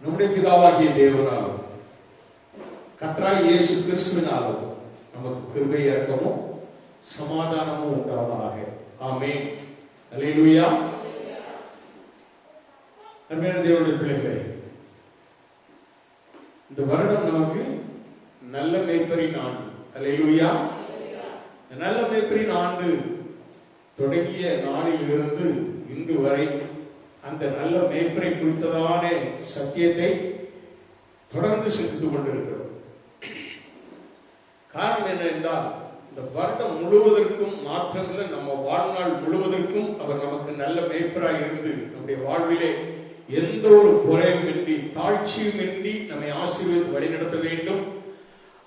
நம்முடைய பிதாவாகிய தேவனாலும் கர்த்தராகிய இயேசு கிறிஸ்துவினாலும் நமக்கு கிருபை இரக்கமும் சமாதானமும் உண்டாவதாக. ஆமென். அல்லேலூயா. அருமையான தேவனுடைய பிள்ளைகளே, இந்த வருடம் நமக்கு நல்ல மேய்ப்பரின் ஆண்டு. அல்லேலூயா. நல்ல மேய்ப்பரின் ஆண்டு தொடங்கிய நாளில் இருந்து இன்று வரை அந்த நல்ல மேய்ப்பரை குறித்ததான சத்தியத்தை தொடர்ந்து சிந்தித்துக் கொண்டிருக்கிறோம். காரணம் என்ன என்றால், இந்த வருடம் முழுவதற்கும் மாத்திரமில்லை, நம்ம வாழ்நாள் முழுவதற்கும் அவர் நமக்கு நல்ல மேய்ப்பராய் இருந்து நம்முடைய வாழ்விலே எந்த ஒரு குறையும் இன்றி தாழ்ச்சியும் இன்றி நம்மை ஆசீர்வதித்து வழிநடத்த வேண்டும்.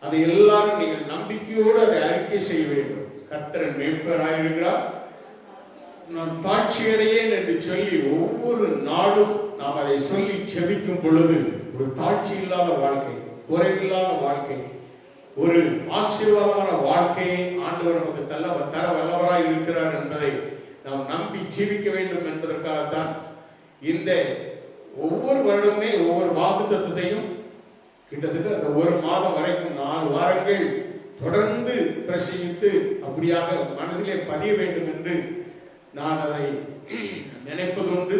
அதை எல்லாரும் நீங்கள் நம்பிக்கையோடு அதை அறிக்கை செய்ய வேண்டும். கர்த்தர் மேய்ப்பராயிருக்கிறார், நான் தாழ்ச்சியடையேன் என்று சொல்லி ஒவ்வொரு நாளும் நாம் அதை சொல்லி செபிக்கும் பொழுது ஒரு தாழ்ச்சி இல்லாத வாழ்க்கை, குறைவில்லாத வாழ்க்கை, ஒரு ஆசீர்வாதமான வாழ்க்கையை ஆண்டவர் நமக்கு தர வல்லவராய் இருக்கிறார் என்பதை நாம் நம்பி ஜீவிக்க வேண்டும் என்பதற்காகத்தான் இந்த ஒவ்வொரு வருடமே ஒவ்வொரு வாக்குத்தத்தத்தையும் கிட்டத்தட்ட அந்த ஒரு மாதம் வரைக்கும் 4 வாரங்கள் தொடர்ந்து பிரசங்கித்து அப்படியாக மனதிலே பதிய வேண்டும் என்று நான் அதை நினைப்பதுண்டு.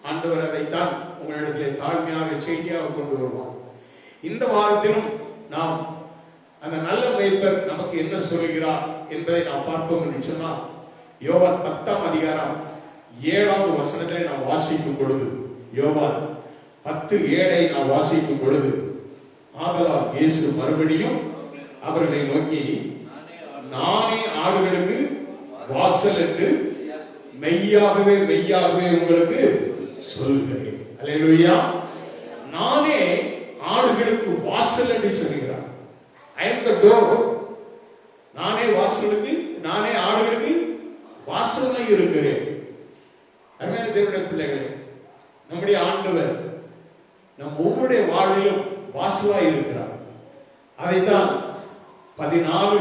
ஆண்டவர் அதைத்தான் உங்களிடத்திலே தாழ்மையாக செய்தியாக கொண்டு வருவார். இந்த வாரத்திலும் நாம் அந்த நல்ல மேய்ப்பர் நமக்கு என்ன சொல்கிறார் என்பதை நாம் பார்ப்போம் என்று சொன்னால், யோவான் 10ஆம் அதிகாரம் 7வது வசனத்திலே நாம் வாசிக்கும் பொழுது, யோவான் 10:7 நாம் வாசிக்கும் பொழுது, ஆதலால் இயேசு மறுபடியும் அவர்களை நோக்கி, நானே ஆடுகளுக்கு வாசல் என்று மெய்யாகவே மெய்யாகவே உங்களுக்கு சொல்கிறேன். அல்லேலூயா. நானே ஆடுகளுக்கு வாசல் என்று சொல்கிறார். I am the door. நானே ஆடுகளுக்கு வாசலாய் இருக்கிறேன். அருமையான தேவனுடைய பிள்ளைகளே, நம்முடைய ஆண்டவர் நம் ஒவ்வொருடைய வாழ்விலும் வாசலாய் இருக்கிறார். அதைத்தான் 14ஆம்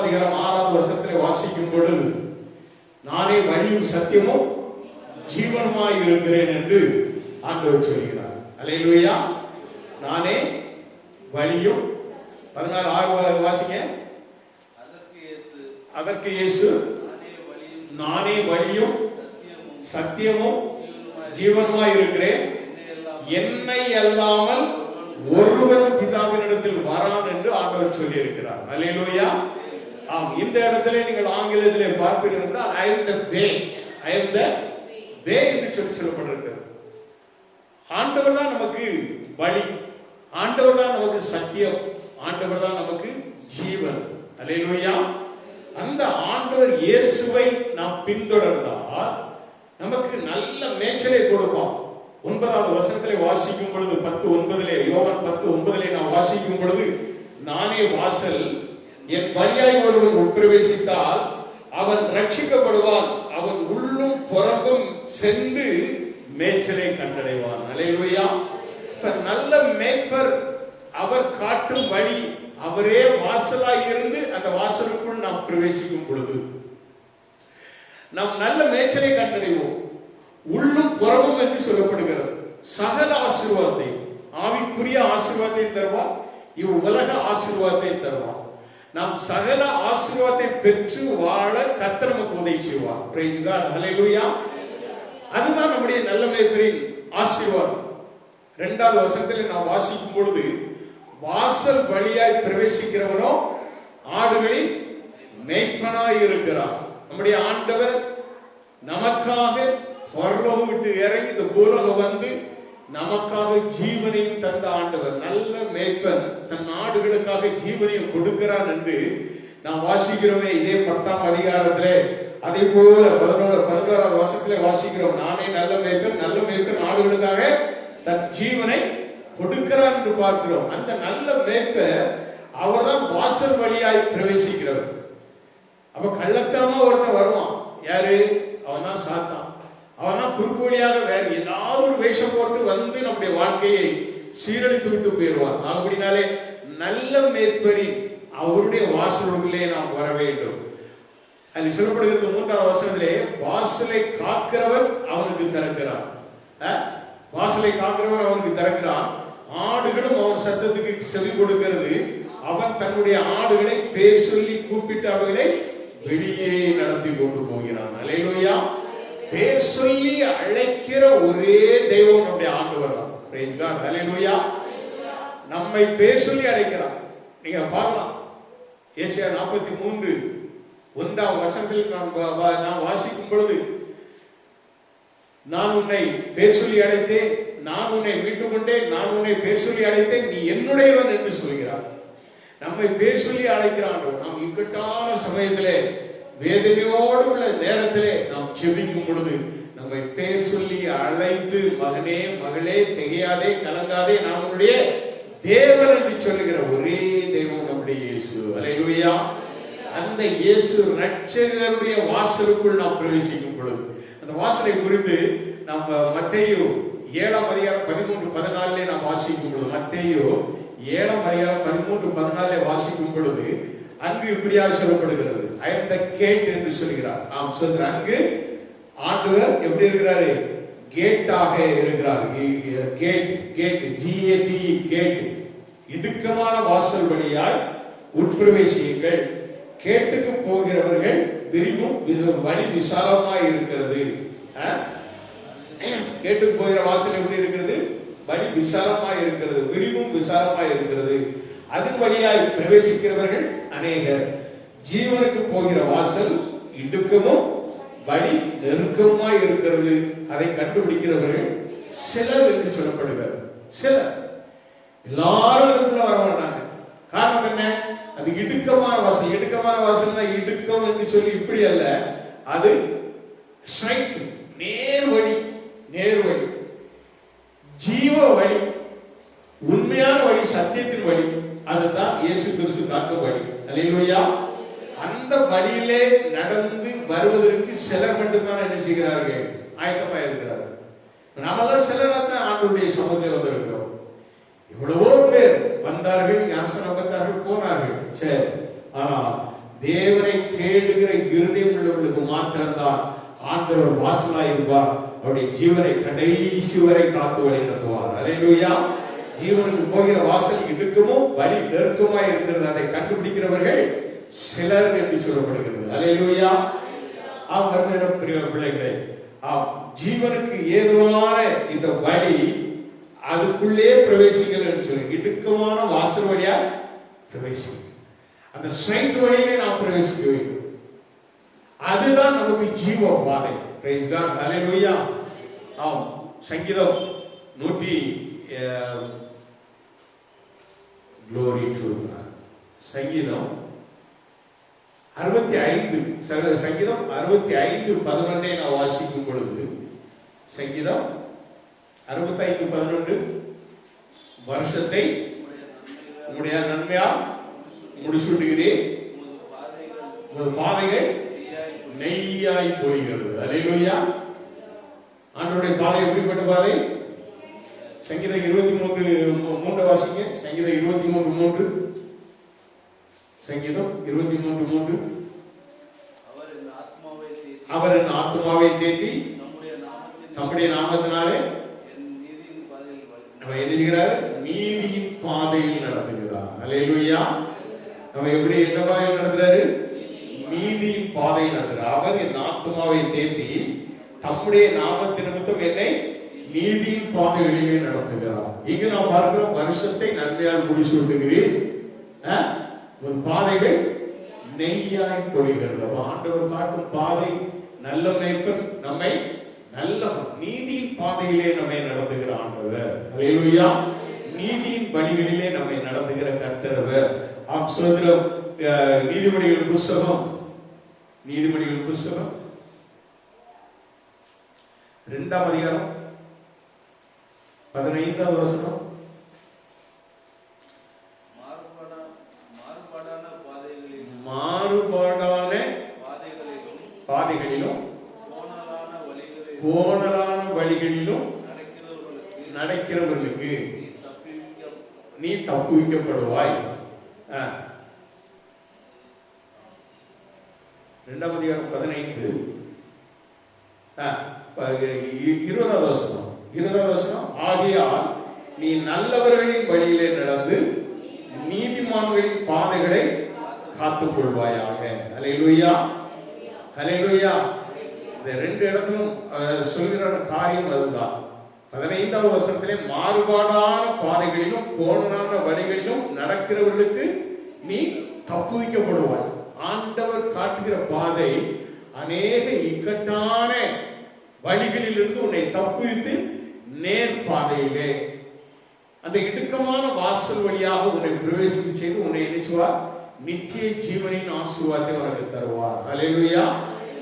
அதிகாரம் 6வது வசனத்திலே வாசிக்கும் பொழுது, நானே வழியும் சத்தியமும் ஜீவனுமாய் இருக்கிறேன் என்று ஆண்டவர் சொல்கிறார். அல்லேலூயா. நானே வழியும் 14:6 வாசிங்க. அதற்கு இயேசு நானே வழியும் சத்தியமும் ஜீவனுமாய் இருக்கிறேன், என்னை அல்லாமல் ஒருவரும் பிதாவினிடத்தில் வரான் என்று ஆண்டவர் சொல்லி இருக்கிறார். அல்லேலூயா. ஆம், இந்த இடத்திலே நீங்கள் ஆங்கிலத்திலே பார்ப்பீர்கள் என்றால் I am the way என்று சொல்லப்பட்டிருக்கிறது. ஆண்டவர் தான் நமக்கு வழி, ஆண்டவர் தான் நமக்கு சத்தியம், ஆண்டவர் தான் நமக்கு ஜீவன். அல்லேலூயா. அந்த ஆண்டவர் இயேசுவை நாம் பின்தொடர்ந்தால் நமக்கு நல்ல மேய்ச்சலை கொடுப்பார். 9வது வசனத்திலே வாசிக்கும் பொழுது 10:9 யோவான் 10:9 நாம் வாசிக்கும் பொழுது, நானே வாசல், என் வழியாய் ஒருவன் உட்பிரவேசித்தால் அவன் ரட்சிக்கப்படுவான், அவன் உள்ளும் புறம்பும் சென்று மேய்ச்சலை கண்டடைவான். அல்லேலூயா. நல்ல மேய்ப்பர் அவர் காட்டும் வழி, அவரே வாசலாய் இருந்து அந்த வாசலுக்குள் நாம் பிரவேசிக்கும் பொழுது நாம் நல்ல மேய்ச்சலை கண்டடைவோம். உள்ளும் புறமும் என்று சொல்லப்படுகிறது. சகல ஆசீர்வாதத்தை, ஆவிக்குரிய ஆசீர்வாதத்தை தருவார், இவ்வுலக ஆசீர்வாதத்தை தருவார். நாம் சகல ஆசீர்வாதத்தை பெற்று வாழ கர்த்தர் நமக்கு உதவி செய்வார். Praise God. ஹல்லேலூயா. அதுதான் நம்முடைய நல்ல மேய்ப்பரின் ஆசீர்வாதம். 2வது வசனத்தில் நாம் வாசிக்கும் பொழுது, வாசல் வழியாய் பிரவேசிக்கிறவனோ ஆடுகளின் மேய்ப்பனாய் இருக்கிறார். நம்முடைய ஆண்டவர் நமக்காக பரலோகம் விட்டு இறங்கி இந்த பூலோகம் வந்து நமக்காக ஜீவனையும் தந்த ஆண்டவர், நல்ல மேய்ப்பன், தன் ஆடுகளுக்காக ஜீவனையும் கொடுக்கிறான் என்று நாம் வாசிக்கிறோமே. இதே 10ஆம் அதிகாரத்திலே அதே போல 11வது வசனத்திலே வாசிக்கிறோம், நானே நல்ல மேய்ப்பன் ஆடுகளுக்காக தன் ஜீவனை கொடுக்கிறார் என்று பார்க்கிறோம். அந்த நல்ல மேய்ப்பர் அவர்தான் வாசல் வழியாய் பிரவேசிக்கிறவர். அப்ப கள்ளத்தனமா ஒருத்தன் வருவான், யாரு? அவன் தான் சாத்தான். அவன் தான் குறுக்கு வழியாக வேற ஏதாவது ஒரு வேஷம் போட்டு வந்து நம்முடைய வாழ்க்கையை சீரழித்து விட்டு போயிடுவான். அப்படினாலே நல்ல மேய்ப்பரின் அவருடைய வாசலுக்குள்ளே நாம் வர வேண்டும். அதில் சொல்லப்படுகிறது 3வது வசனத்திலே, வாசலை காக்கிறவன் அவனுக்கு திறக்கிறான். வாசலை காக்கிறவன் அவனுக்கு திறக்கிறான். ஆடுகளும் அவன் சத்தத்துக்கு செவி கொடுக்கிறது. அவன் தன்னுடைய ஆடுகளை பேர் சொல்லி கூப்பிட்டு அவைகளை வெளியே நடத்தி கொண்டு போகிறான். அல்லேலூயா. பேர் சொல்லி அழைக்கிற ஒரே தெய்வம் நம்முடைய ஆண்டவர் தான். Praise God. அல்லேலூயா. நம்மை பேர் சொல்லி அழைக்கிறான். நீங்க பார்க்கலாம், ஏசாயா 43:1 நான் வாசிக்கும் பொழுது, நான் உன்னை பேர் சொல்லி அழைத்தேன், நான் உன்னை மீட்டுக் கொண்டேன், நான் உன்னை பேர் சொல்லி அழைத்தேன், நீ என்னுடையவன் என்று சொல்கிறார். நம்மை பேர் சொல்லி அழைக்கிறான். நாம் இக்கட்டான சமயத்திலே, வேதனையோடு உள்ள நேரத்திலே நாம் ஜெபிக்கும் பொழுது நம்மை பேர் சொல்லி அழைத்து, மகனே மகளே திகையாதே கலங்காதே, நான் உன்னுடைய தேவன் என்று சொல்லுகிற ஒரே தெய்வம் நம்முடைய இயேசு. அல்லேலூயா. அந்த இயேசு ரட்சகருடைய வாசலுக்குள் நாம் பிரவேசிக்கும் பொழுது, அந்த வாசலை குறித்து நம்ம மத்தேயு 7:13-14 நாம் வாசிக்கும் பொழுது, மத்தேயு 7:13-14 வாசிக்கும் பொழுது அங்கு இப்படியாக சொல்லப்படுகிறது. ஐ அம் த கேட் என்று சொல்கிறார். ஆம் சொல்ற, அங்கு ஆண்டவர் எப்படி இருக்கிறாரு? கேட்டாக இருக்கிறார். கேட் கேட் GATE கேட், இடுக்கமான வாசல் வழியாய் உட்பிரவேசியுங்கள், கேட்டுக்கு போகிறவர்கள் விரிவும் வழி விசாலமாய் இருக்கிறது. கேட்டுக்கு போகிற வாசல் எப்படி இருக்கிறது? வழி விசாலமாய் இருக்கிறது, விரிவும் விசாலமாய் இருக்கிறது. அதன் வழியாய் பிரவேசிக்கிறவர்கள் அநேகர். ஜீவனுக்கு போகிற வாசல் இடுக்கமும் வழி நெருக்கமாய் இருக்கிறது, அதை கண்டுபிடிக்கிறவர்கள் சிலர் என்று சொல்லப்படுகிறார். சிலர், எல்லாரும் அதுக்குள்ள வர மாட்டாங்க. காரணம் என்ன? அது இடுக்கமான வாசல். இடுக்கமான வாசல்னா இடுக்கம் என்று சொல்லி இப்படி அல்ல, அது ஸ்ட்ரைட், நேர் வழி, நேர் வழி, ஜீவ வழி, உண்மையான வழி, சத்தியத்தின் வழி. அதுதான் இயேசு கிறிஸ்து காட்டும் வழி. அல்லேலூயா. அந்த வழியிலே நடந்து வருவதற்கு சிலர் மட்டும்தான் என்ன செய்கிறார்கள்? ஆயத்தமா இருக்கிறார்கள். நாமெல்லாம் சிலராக ஆண்டவருடைய சமூகத்தில் வந்திருக்கிறோம். எவ்வளவோ பேர் வந்தார்கள், ஞானஸ்நானம் பெற்றார்கள், போனார்கள். சரி, ஆனா தேவனை தேடுகிற இருதயம் உள்ளவர்களுக்கு மாத்திரம்தான் ஆண்டவர் வாசலாய் இருப்பார். அவருடைய ஜீவனை கடைசி வரை காத்து வழி நடத்துவார். அல்லேலூயா. ஜீவனுக்கு போகிற வாசல் இடுக்கமும் வழி நெருக்கமாய் இருக்கிறது, அதை கண்டுபிடிக்கிறவர்கள் சிலர் என்று சொல்லப்படுகிறது. அல்லேலூயா. பிள்ளைகளே, ஜீவனுக்கு ஏதுவான இந்த வழி, அதுக்குள்ளே பிரவேசிங்கள் என்று சொல்லி இடுக்கமான வாசல் வழியா பிரவேசிக்க, அந்த ஸ்ட்ரைட் வழியிலே நாம் பிரவேசிக்க வேண்டும். அதுதான் நமக்கு ஜீவ பாதை. Praise God. அல்லேலூயா. ஆம், சங்கீதம் 100 glory to God. சங்கீதம் 65 சங்கீதம் 65:11 நான் வாசிக்கும் பொழுது, சங்கீதம் 65:11, வருஷத்தை உம்முடைய நன்மையால் முடிசூட்டுகிறேன், உமது பாதைகள் நெய்யாய் பொழிகிறது. அல்லேலூயா. ஆண்டவருடைய பாதை எப்படிப்பட்ட பாதை? சங்கீதம் 23:3 வாசிங்க. சங்கீதம் 23:3, சங்கீதம் 23:3. அவர் என் ஆத்மாவை தேற்றி நம்முடைய நாமத்தினாலே நம்ம என்ன செய்கிறார்? நீதியின் பாதையில் நடத்துகிறார். அல்லேலூயா. நம்ம எப்படி என்ன பாதையில் நடத்துறாரு? நீதியின் பாதையில் நடத்துகிறார். அவர் என் ஆத்மாவை தேற்றி தம்முடைய நாமத்தின் நிமித்தம் என்னை நீதியின் பாதைகளிலே நடத்துகிறார். இங்கு நாம் பார்க்கிறோம், வருஷத்தை நன்மையால் முடிசூட்டுகிறேன், பாதைகள் நெய்யாய் பொழிகிறது. ஆண்டவர் காட்டும் பாதை, நல்ல மேய்ப்பன் நம்மை நல்ல நீதியின் பாதையிலே நம்மை நடத்துகிற ஆண்டவர். அல்லேலூயா. நீதியின் வழிகளிலே நம்மை நடத்துகிற கர்த்தரவர். ஆம் சோதரம். நீதிமொழிகள் புஸ்தகம் 2ஆம் அதிகாரம் 15வது வசனம். மாறுபாடான பாதைகளிலும் கோணலான வழிகளிலும் நடக்கிறவர்களுக்கு நீ தப்புவிக்கப்படுவாய். 2ஆம் அதிகாரம் 15 20வது வசனம். 20வது வசனம், ஆகையால் நீ நல்லவர்களின் வழியிலே நடந்து நீதிமான்களின் பாதைகளை காத்துக் கொள்வாயாக. ஹல்லேலூயா, ஹல்லேலூயா. இந்த 2 இடத்திலும் சொல்கிற காரியம் அதுதான். 15வது வசனத்திலே, மாறுபாடான பாதைகளிலும் கோணலான வழிகளிலும் நடக்கிறவர்களுக்கு நீ தப்புவிக்கப்படுவாய். ஆண்டவர் காட்டுகிற பாதை அநேக இக்கட்டான வழிகளிலிருந்து உன்னை தப்புவித்து நேர் பாதையிலே அந்த இடுக்கமான வாசல் வழியாக உன்னை பிரவேசிக்க செய்து உன்னை நினைச்சுவார், நித்திய ஜீவனின் ஆசீர்வாதத்தை உனக்கு தருவார். ஹல்லேலூயா.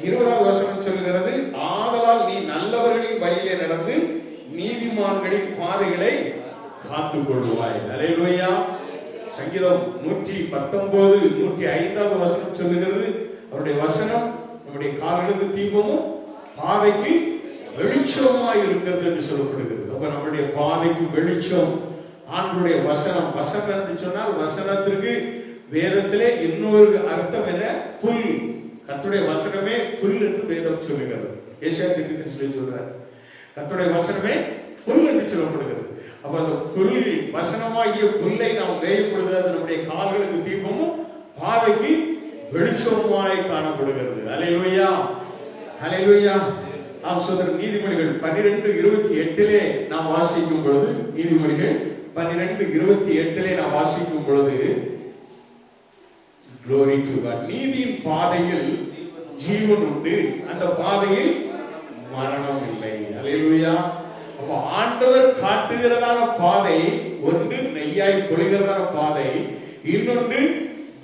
20வது வசனம் சொல்கிறது, ஆதலால் நீ நல்லவர்களின் வழியிலே நடந்து நீதிமான்களின் பாதைகளை காத்துக் கொள்வாய். ஹல்லேலூயா. சங்கீதம் 119 105வது வசனம் சொல்லுகிறது, அவருடைய வசனம் நம்முடைய கால்களுக்கு தீபமும் பாதைக்கு வெளிச்சமாய் இருக்கிறது என்று சொல்லப்படுகிறது. அப்ப நம்முடைய பாதைக்கு வெளிச்சம் ஆண்டவருடைய வசனம். வசனம் என்று சொன்னால் வசனத்திற்கு வேதத்திலே இன்னொரு அர்த்தம் என்ன? புல். கர்த்தருடைய வசனமே புல் என்று வேதம் சொல்லுகிறது. ஏசாயா தீர்க்கதரிசி சொல்றார், கர்த்தருடைய வசனமே புல் என்று சொல்லப்படுகிறது. அப்ப அந்த புல், வசனமாகிய புல்லை நாம் மேயும் பொழுது அது நம்முடைய கால்களுக்கு தீபமும் பாதைக்கு வெளிச்சமாய் காணப்படுகிறது. ஹல்லேலூயா, ஹல்லேலூயா. நாம் சொல்ற நீதிமொழிகள் 12:28 நாம் வாசிக்கும் பொழுது, நீதிமொழிகள் 12:28 நாம் வாசிக்கும் பொழுது, glory to God, நீதியின் பாதையில் ஜீவன் உண்டு, அந்த பாதையில் மரணம் இல்லை. ஹல்லேலூயா. அப்ப ஆண்டவர் காட்டுகிறதான பாதை ஒன்று நெய்யாய் பொழிகிறதான பாதை, இன்னொன்று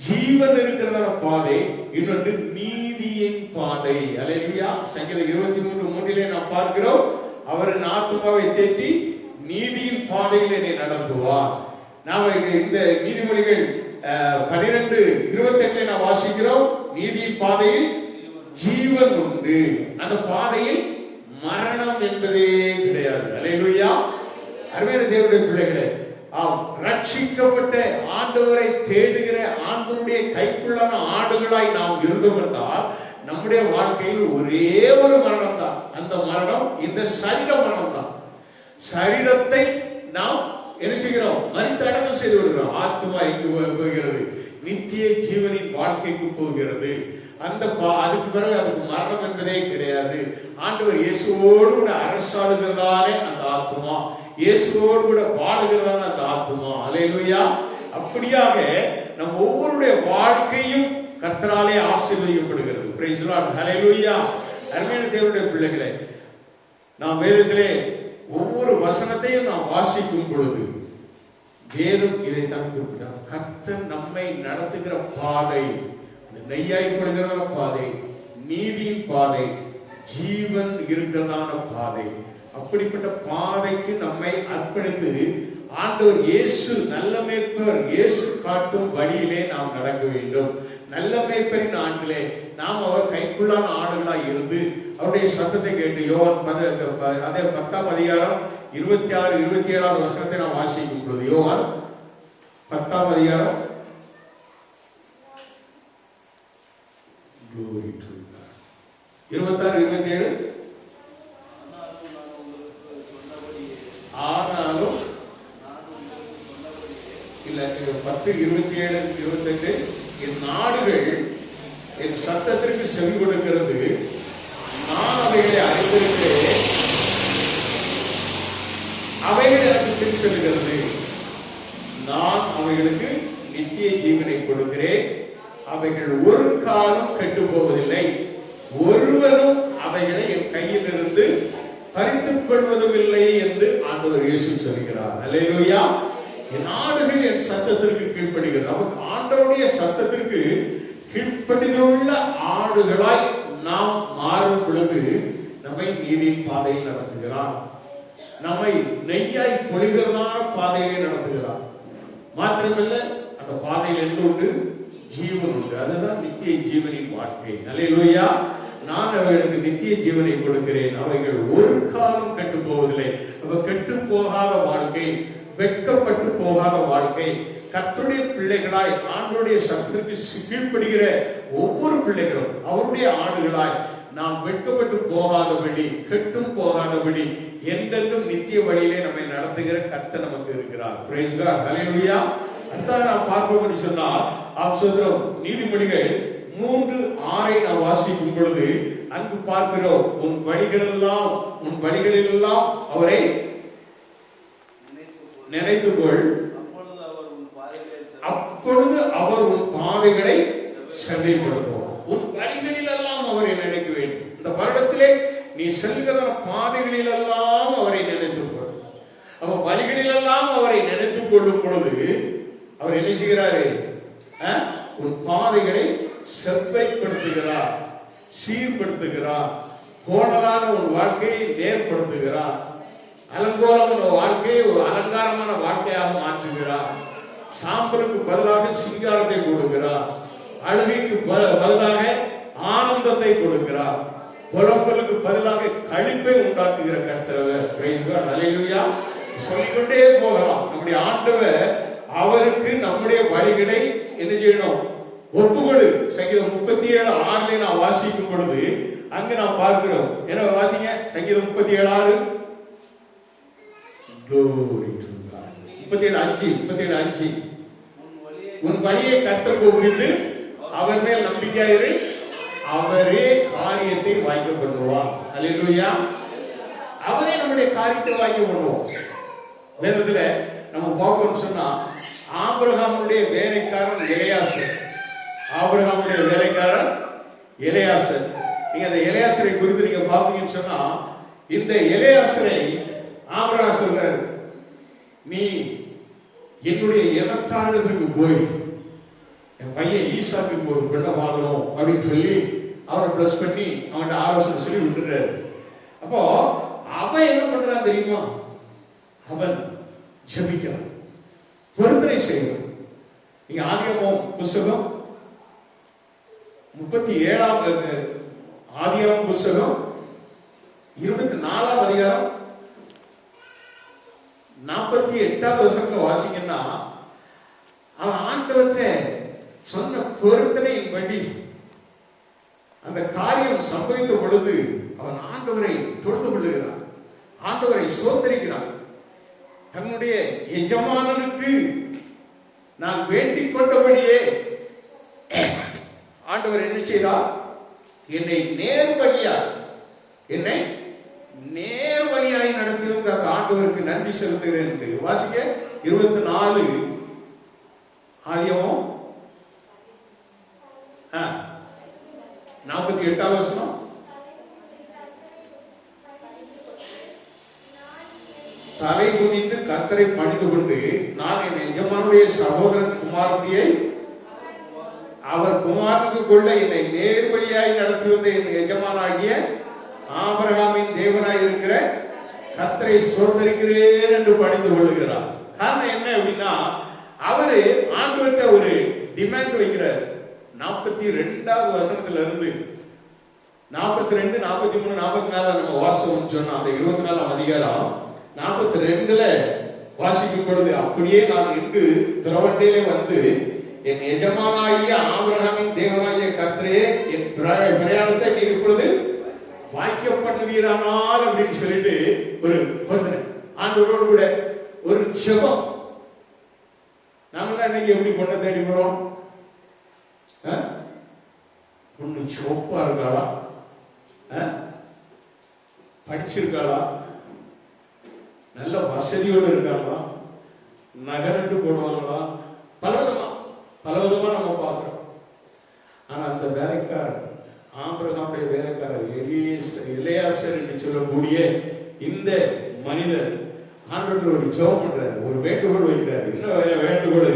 ஜீவன் இருக்கிறதான பாதை, இன்னொன்று நீதியின் பாதை. ஹல்லேலூயா. சங்கீதம் 23:3 நாம் பார்க்கிறோம், அவர் என் ஆத்துமாவை தேற்றி நீதியின் பாதையில் என்னை நடத்துவார். நாம் இந்த நீதிமொழிகள் 12:28 நாம் வாசிக்கிறோம், நீதியின் பாதையில் ஜீவன் உண்டு, அந்த பாதையில் மரணம் என்பதே கிடையாது. ஹல்லேலூயா. அருமையான தேவனுடைய பிள்ளைகளே, ரட்சிக்கப்பட்ட ஆண்டவரை தேடுகிற ஆண்டவருடைய கைக்குள்ளான ஆடுகளாய் நாம் இருந்தோம் என்றால் நம்முடைய வாழ்க்கையில் ஒரே ஒரு மரணம் தான். அந்த மரணம் இந்த சரீர மரணம் தான். சரீரத்தை நாம் என்ன செய்கிறோம்? மரித்து அடக்கம் செய்து விடுகிறோம். ஆத்மா எங்கு போகிறது? நித்திய ஜீவனின் வாழ்க்கைக்கு போகிறது. அந்த அதுக்கு பிறகு அதுக்கு மரணம் என்பதே கிடையாது. ஆண்டவர் இயேசுவோடு கூட அரசாளுகிறதானே அந்த ஆத்மா, இயேசுவோடு கூட வாழுகிறதான அந்த ஆத்மா. ஹல்லேலூயா. அப்படியாக நம் ஒவ்வொருடைய வாழ்க்கையும் கர்த்தராலே ஆசீர்வதிக்கப்படுகிறது. Praise the Lord. ஹல்லேலூயா. அருமையான தேவனுடைய பிள்ளைகளே, நாம் வேதத்திலே ஒவ்வொரு வசனத்தையும் நாம் வாசிக்கும் பொழுது வேதம் இதை தான் குறிப்பிட்டார். கர்த்தர் நம்மை நடத்துகிற பாதை நெய்யாய்ப்படுகிற பாதை, நீதியின் பாதை, ஜீவன் இருக்கிறதான பாதை. அப்படிப்பட்ட பாதைக்கு நம்மை அர்ப்பணித்து ஆண்டவர் இயேசு நல்ல மேய்ப்பர் இயேசு காட்டும் வழியிலே நாம் நடக்க வேண்டும். நல்ல மேய்ப்பரின் ஆண்டிலே நாம் அவர் கைக்குள்ளான ஆடுகளாய் இருந்து அவருடைய சத்தத்தை கேட்டு, யோவான் அதே 10ஆம் அதிகாரம் 26, 27வது வசனத்தை நாம் வாசிக்கும் பொழுது, யோவான் 10ஆம் அதிகாரம் 26, 27, ஆனாலும் இல்ல 10, 27, 28, என் நாடுகள் என் சத்தத்திற்கு செவி கொடுக்கிறது, நான் அவைகளை அறிந்திருக்கிறேன், அவைகள் எனக்கு பின் செல்கிறது, நான் அவைகளுக்கு நித்திய ஜீவனை கொடுக்கிறேன், அவைகள் ஒரு காலம் கெட்டு போவதில்லை, ஒருவனும் அவைகளை என் கையில் இருந்து பறித்துக் கொள்வதும் இல்லை என்று ஆண்டவர் இயேசு சொல்கிறார். அல்லேலூயா. என் ஆடுகள் என் சத்தத்திற்கு கீழ்ப்படுகிறது. அவர் ஆண்டவருடைய சத்தத்திற்கு கீழ்ப்படிந்துள்ள ஆடுகளாய் நாம் மாறும் பொழுது நம்மை நீதியின் பாதையில் நடத்துகிறார், நம்மை நெய்யாய் பொழிகிறதான பாதையிலே நடத்துகிறார். மாத்திரமல்ல, அந்த பாதையில் என்ன உண்டு? ஜீவன் உண்டு. அதுதான் நித்திய ஜீவனின் வாழ்க்கை. அல்லேலூயா. நான் அவர்களுக்கு நித்திய ஜீவனை கொடுக்கிறேன், அவைகள் ஒரு காலம் கெட்டு போவதில்லை. கெட்டு போகாத வாழ்க்கை, வெட்கப்பட்டு போகாத வாழ்க்கை. கர்த்தருடைய பிள்ளைகளாய் ஆண்டவருடைய சத்தத்திற்கு கீழ்ப்படுகிற ஒவ்வொரு பிள்ளைகளும் அவருடைய ஆடுகளாய் நாம் வெட்கப்பட்டு போகாதபடி, கெட்டும் போகாதபடி என்றென்றும் நித்திய வழியிலே நம்மை நடத்துகிற கர்த்தர் நமக்கு இருக்கிறார். பிரைஸ் காட், ஹல்லேலூயா. அடுத்ததாக நாம் பார்ப்போம் சொன்னால் ஆப்சோதரம் நீதிமொழிகள் 3:6 நாம் வாசிக்கும் பொழுது அங்கு பார்க்கிறோம், உன் வழிகளெல்லாம் அவரை நினைத்துக்கொள், அப்பொழுது அவர் உன் பாதைகளை செவ்வைப்படுத்துவார். உன் வழிகளில் எல்லாம் அவரை நினைக்க வேண்டும். இந்த வருடத்திலே நீ செல்கிற பாதைகளில் எல்லாம் அவரை நினைத்துக் கொள். அவன் வழிகளில் எல்லாம் அவரை நினைத்துக் கொள்ளும் பொழுது அவர் என்ன செய்கிறாரு? உன் பாதைகளை செவ்வைப்படுத்துகிறார், சீர்படுத்துகிறார். கோணலான உன் வாழ்க்கையை நேர்படுத்துகிறார். அலங்கோலமான வாழ்க்கையை ஒரு அலங்காரமான வாழ்க்கையாக மாற்றுகிறார். சாம்பலுக்கு பதிலாக சிங்காரத்தை கொடுக்கிறார். அழுகைக்கு பதிலாக ஆனந்தத்தை கொடுக்கிறார். புலம்பலுக்கு பதிலாக களிப்பை உண்டாக்குகிற கர்த்தர். பிரைஸ் காட், ஹல்லேலூயா. சொல்லிக்கொண்டே போகலாம். நம்முடைய ஆண்டவர் அவருக்கு நம்முடைய வழிகளை என்ன செய்யணும்? ஒப்புக்கொடு. சங்கீதம் 37:6 நான் வாசிக்கும் பொழுது அங்கு நான் பார்க்கிறோம். என்ன வாசிங்க? சங்கீதம் 37:6. 37:5 உன் வழியை கர்த்தருக்கு ஒப்புவித்து அவர் மேல் நம்பிக்கையாயிரு, அவரே காரியத்தை வாய்க்க பண்ணுவார். ஹல்லேலூயா. அவரே நம்முடைய காரியத்தை வாய்க்க பண்ணுவோம். வேதத்துல நம்ம பார்க்கணும் சொன்னா ஆபிரகாமுடைய வேலைக்காரன் எலியாசர். ஆபிரகாமுடைய வேலைக்காரன் எலியாசர். நீங்க அந்த எலியாசரை குறித்து நீங்க பாப்பீங்கன்னு சொன்னா, இந்த எலியாசரை ஆபிரகாம் சொல்றாரு, நீ என்னுடைய இனத்தாரிடத்திற்கு போய் என் பையன் ஈசாக்கு ஒரு பெண்ணை வாங்கணும் அப்படின்னு சொல்லி அவனை பிளஸ் பண்ணி அவன் ஆலோசனை சொல்லி விட்டுறாரு. அப்போ அவன் என்ன பண்றான் தெரியுமா? அவன் ஜெபிக்கிறான், பொருத்தனை செய்கிறான். நீங்க ஆதியாகமம் புஸ்தகம் 37 ஆதியாகமம் புஸ்தகம் 24 அதிகாரம் 48வது வசனத்தை வாசிங்கன்னா, அவன் ஆண்டவர்கிட்ட சொன்ன பொருத்தனையின்படி அந்த காரியம் சம்பவித்த பொழுது அவன் ஆண்டவரை தொழுது கொள்ளுகிறான், ஆண்டவரை சோதரிக்கிறான். தன்னுடைய எஜமானனுக்கு நான் வேண்டிக் கொண்டபடியே ஆண்டவர் என்ன செய்தார்? என்னை நேர்வழியாய் நடத்தியிருந்த அந்த ஆண்டவருக்கு நன்றி செலுத்துகிறேன் என்று வாசிக்க 24 ஆதியாகமம் 48வது வசனம். தலை குனிந்து கர்த்தரை பணிந்து கொண்டு, நான் என் எஜமானுடைய சகோதரன் குமாரத்தியை அவர் குமாரனுக்கு கொள்ள என்னை நேர்வழியாய் நடத்தி வந்த என் எஜமானாகிய ஆபிரகாமின் தேவனாய் இருக்கிற கர்த்தரை சோதரிக்கிறேன் என்று பணிந்து கொள்ளுகிறார். காரணம் என்ன அப்படின்னா, அவரு ஆண்டவர்கிட்ட ஒரு டிமாண்ட் வைக்கிறார். 42வது வசனத்துல இருந்து 42, 43, 44 நம்ம வாசம் சொன்னா அந்த 24ஆம் அதிகாரம் 42ல வாசிக்கும் பொழுது, அப்படியே நான் இங்கு திரவண்டையிலே வந்து என் எஜமானாகிய ஆபிரகாமின் தேவனாகிய கர்த்தரே என் பிரயாணத்தை நீர் இப்பொழுது வாய்க்க பண்ணுவீரானால் அப்படின்னு சொல்லிட்டு ஒரு பொருத்தனை ஆண்டவரோடு கூட ஒரு ஜெபம். நாம இன்னைக்கு எப்படி பொண்ணை தேடி போறோம்? பொண்ணு சோப்பா இருக்காளா, படிச்சிருக்காளா, நல்ல வசதியோடு இருக்காங்களா, நகரட்டு போடுவாங்களா, பலவிதமா நம்ம பார்க்கிறோம். ஆனா அந்த வேலைக்காரர், ஆபிரகாமுடைய வேலைக்காரர் எலியாசர் என்று சொல்லக்கூடிய இந்த மனிதர் ஆண்டவருக்கு ஒரு ஜெபம் பண்றாரு, ஒரு வேண்டுகோள் வைக்கிறார். என்ன வேண்டுகோள்?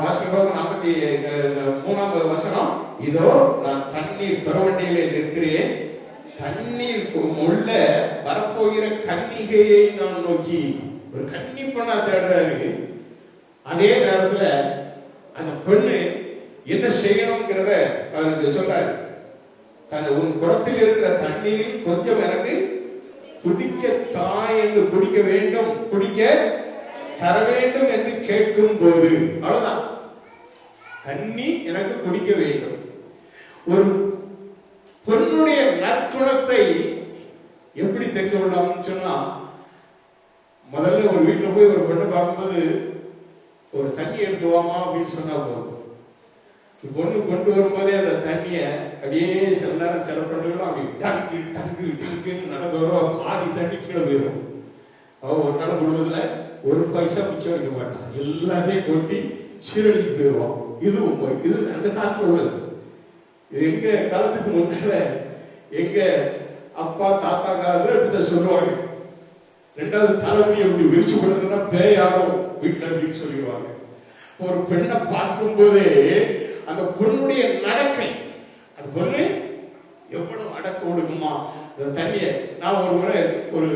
வாசிக்க 43வது வசனம். இதோ நான் தண்ணீர் திரவண்டையிலே நிற்கிறேன், தண்ணீர் உள்ள வரப்போகிற கன்னிகையை நான் நோக்கி. ஒரு கன்னி பெண்ணா தேடுறாரு. அதே நேரத்துல அந்த பெண்ணு என்ன செய்யணும்ங்கிறத அவருக்கு சொல்றாரு. உன் குடத்தில் இருக்கிற தண்ணீரில் கொஞ்சம் எனக்கு குடிக்க தாய் என்று குடிக்க வேண்டும், குடிக்க தர வேண்டும் என்று கேட்கும் போது, அவ்வளவுதான், தண்ணி எனக்கு குடிக்க வேண்டும். ஒரு பொண்ணுடைய நற்குணத்தை எப்படி தெரிந்து கொள்ளலாம்னு சொன்னா, முதல்ல ஒரு வீட்டில் போய் ஒரு பெண்ணை பார்க்கும்போது ஒரு தண்ணி எடுத்துவாமா அப்படின்னு சொன்னா போதும். பொண்ணு கொண்டு வரும்போதே அந்த தண்ணிய அப்படியே சில நேரம் சில பெண்களும் அப்படி டங்கு டங்கு டங்குன்னு நடந்து வரும். பாதி தண்ணி கீழே போயிடும். அவ ஒரு நாள் குடும்பத்துல ஒரு பைசா மிச்சம் வைக்க மாட்டான். எல்லாத்தையும் கொட்டி சீரழிச்சு போயிடுவான். இது அந்த காலத்துல உள்ளது. எங்க காலத்துக்கு முன்னால எங்க அப்பா தாத்தா காலத்துல இப்படி சொல்லுவாங்க. ரெண்டாவது தலைமுடியை அப்படி விரிச்சு கொடுத்தா பேயாகும் வீட்டுல அப்படின்னு சொல்லிடுவாங்க. ஒரு பெண்ணை பார்க்கும் போதே அந்த பொண்ணுடைய நடக்கை, அந்த பொண்ணு எவ்வளவு அடக்க ஒடுக்குமா அந்த தண்ணிய. நான் ஒரு முறை ஒரு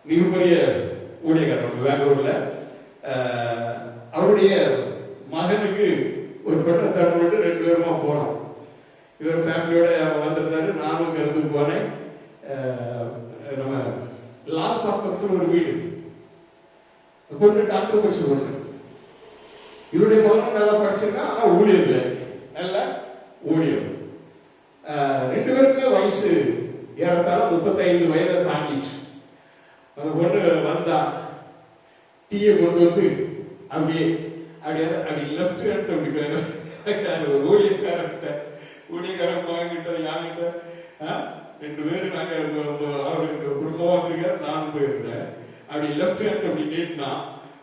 மிகப்பெரிய ஊழியக்காரர் பெங்களூர்ல அவருடைய மகனுக்கு ஒரு பெண்ணை தடுத்து 2 பேருமா போனோம். இவர் ஃபேமிலியோட வந்திருந்தாரு. நானும் இருந்து போனேன். நம்ம லால் பக்கத்தில் ஒரு வீடு. பொண்ணு டாக்டர் படிச்சு பொண்ணு. இவருடைய மகனும் நல்லா படிச்சிருக்கான். ஆனா ஊழியர் இல்லை, நல்ல ஊழியர். 2 பேருக்குமே வயசு ஏறத்தாழ 35 வயதை தாண்டிச்சு. அந்த பொண்ணு வந்தா டீயை கொண்டு வந்து அப்படியே அப்படி லெஃப்ட் ஹேண்ட் அப்படி ஒரு ஊழியக்காரன் மகன்கிட்ட யாங்கிட்ட 2 பேரும் நாங்க அவருக்கு குடும்பமா இருக்காரு. நானும் போயிருந்தேன். அப்படி லெஃப்ட் ஹேண்ட் அப்படி நீட்டினா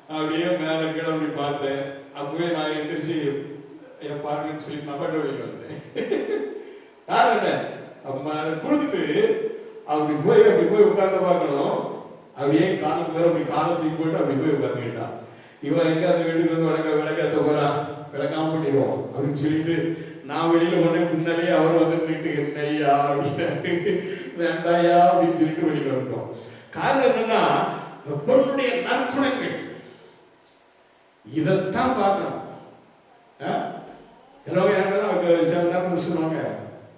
அப்படியே மேல கீழே அப்படி பார்த்தேன். அப்பவே நான் எந்திரிச்சு என் பார்க்கிங் சொல்லி நம்பட்ட வழி வந்தேன். அப்ப அதை கொடுத்துட்டு அப்படி போய் உட்கார்ந்து பார்க்கணும். அப்படியே காலுக்கு மேல அப்படி காலத்துக்கு போயிட்டு அப்படி போய் உட்காந்துக்கிட்டான். இவன் எங்க அந்த வீட்டுக்கு வந்து விளக்காத்த போறான், விளக்காம பண்ணிடுவோம் அப்படின்னு சொல்லிட்டு நான் வெளியில போனேன். பின்னாலே அவர் வந்து நின்று என்னையா அப்படின்னு வேண்டாயா அப்படின்னு சொல்லிட்டு வெளியில வந்துட்டோம். காரணம் என்னன்னா, பொண்ணுடைய நற்குணங்கள் இதைத்தான் பார்க்கணும். சில நேரம் சொல்லுவாங்க,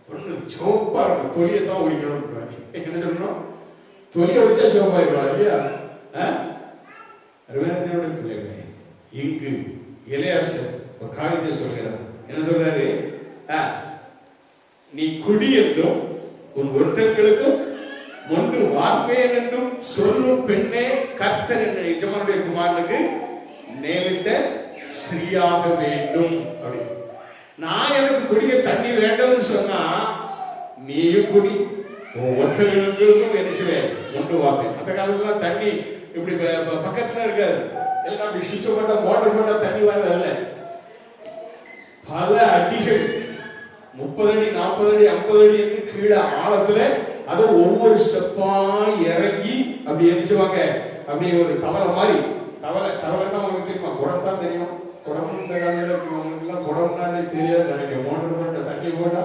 பொண்ணு சோப்பா இருக்கும், தொலியத்தான் ஒழிக்கணும். என்ன சொல்லணும்? தொலிய ஒழிச்சா சோப்பாயிருவாங்க இல்லையா? அருமையானவருடைய பிள்ளைகளே, இங்கு எலியாசர் ஒரு காரியத்தை சொல்கிறார். என்ன சொல்றாரு? நீ குடி என்றும் உன் ஒற்றங்களுக்கும் ஒன்று வார்ப்பேன் என்றும் சொல்லும் பெண்ணே கர்த்தர் என்ற எஜமானுடைய குமாரனுக்கு நேமித்த ஸ்ரீயாக வேண்டும். அப்படி நான் எனக்கு குடிக்க தண்ணி வேண்டும்னு சொன்னா நீயும் குடி, ஒற்றங்களுக்கும் என்ன செய்வேன் ஒன்று வார்ப்பேன். அந்த காலத்துல தண்ணி இப்படி பக்கத்துல இருக்காது. எல்லாம் அப்படி சுவிட்ச் போட்டா மோட்டர் போட்டா தண்ணி வரல. பல அடிகள் 30 அடி 40 அடி 50 அடி என்று கீழே ஆழத்துல அதை ஒவ்வொரு ஸ்டெப்பா இறங்கி அப்படி எரிச்சுவாங்க. அப்படியே ஒரு தவளை மாதிரி. தவளைன்னா உங்களுக்கு தெரியுமா? குடம் தான் தெரியும். குடம் இந்த காலையில எல்லாம் குடம்னாலே தெரியாது நினைக்கிறேன். மோட்டர் போட்ட தண்ணி போட்டா